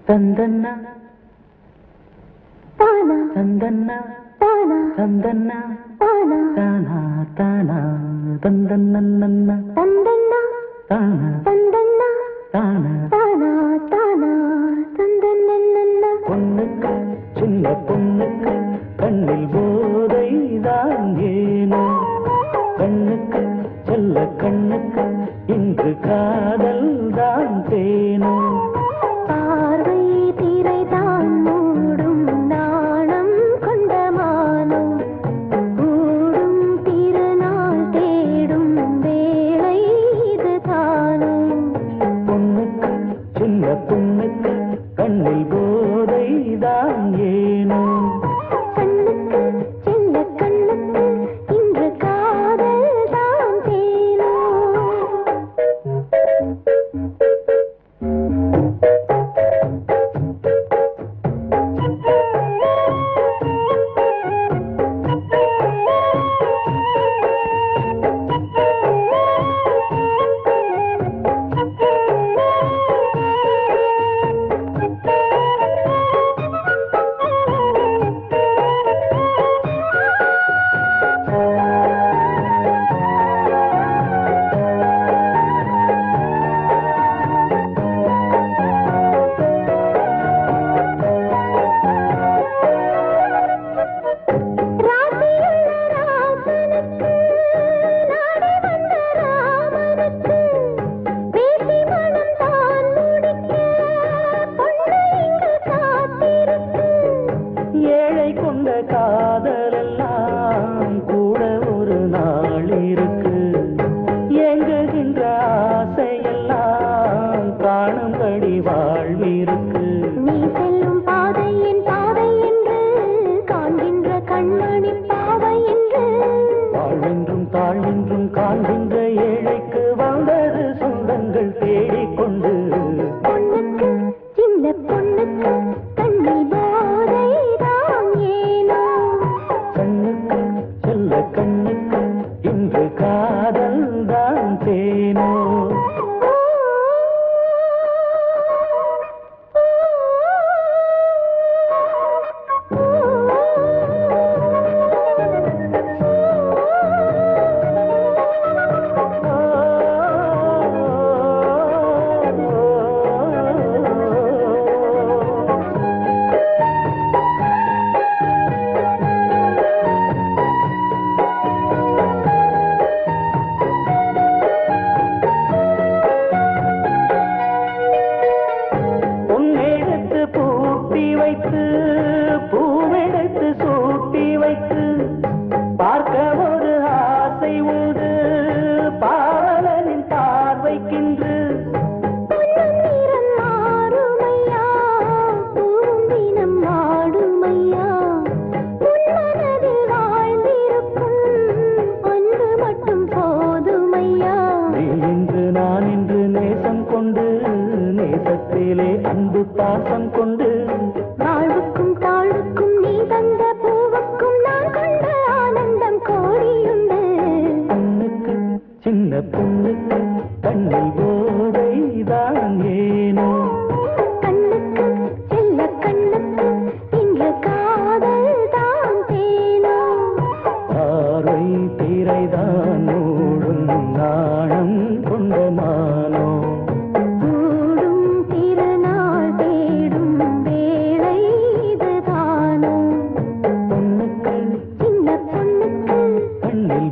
தந்தன்னா தானா தந்தன்னா தானா தந்தன்னா தானா தானா தானா தந்தன்னா தந்தன்னா தானா தந்தன்னா தானா தானா தானா தந்தன்னா பொண்ணுக்கு சின்ன பொண்ணுக்கு கண்ணில் போதைதான் ஏனோ கண்ணுக்கு செல்ல கண்ணுக்கு இன்று காதல் தான் தேனோ பொண்ணுக்கு கண்ணில் போதைதான் ஏனோ கண்ணுக்கு சின்ன கண்ணுக்கு இன்று காதல் தான் தேனோ காதலெல்லாம் கூட ஒரு நாள் இருக்கு எங்குகின்ற ஆசையெல்லாம் காணும்படி வாழ்விருக்கு நீ செல்லும் பாதையின் பாதை என்று காண்கின்ற கண்மணி பாவை என்று வாழ்வென்றும் தாழ்வென்றும் காண்கின்ற ஏழைக்கு வந்தது சொந்தங்கள் தேடிக்கொண்டு பொண்ணுக்கு சின்ன பொண்ணுக்கு கண்ணில் போதை கண்ணுக்கு இன்று காதல் தான் தேனோ பூவெடுத்து சூட்டி வைத்து பார்க்க ஒரு ஆசை உண்டு பாவலனின் பார்வைக்கின்று இன்று நான் இன்று நேசம் கொண்டு நேசத்திலே அன்பு பாசம் கொண்டு வாழ்வுக்கும் தாழ்வுக்கும் நீ தந்த பூவுக்கும் நான் கொண்ட ஆனந்தம் கோடியுண்டு பொண்ணுக்கு சின்ன பொண்ணுக்கு கண்ணில் போதைதான் ஏனோ கண்ணுக்கு செல்ல கண்ணுக்கு இன்று காதல் தான் தேனோ பார்வை திரைதான் மூடும் நாணம் கொண்ட மானோ கண்ணில்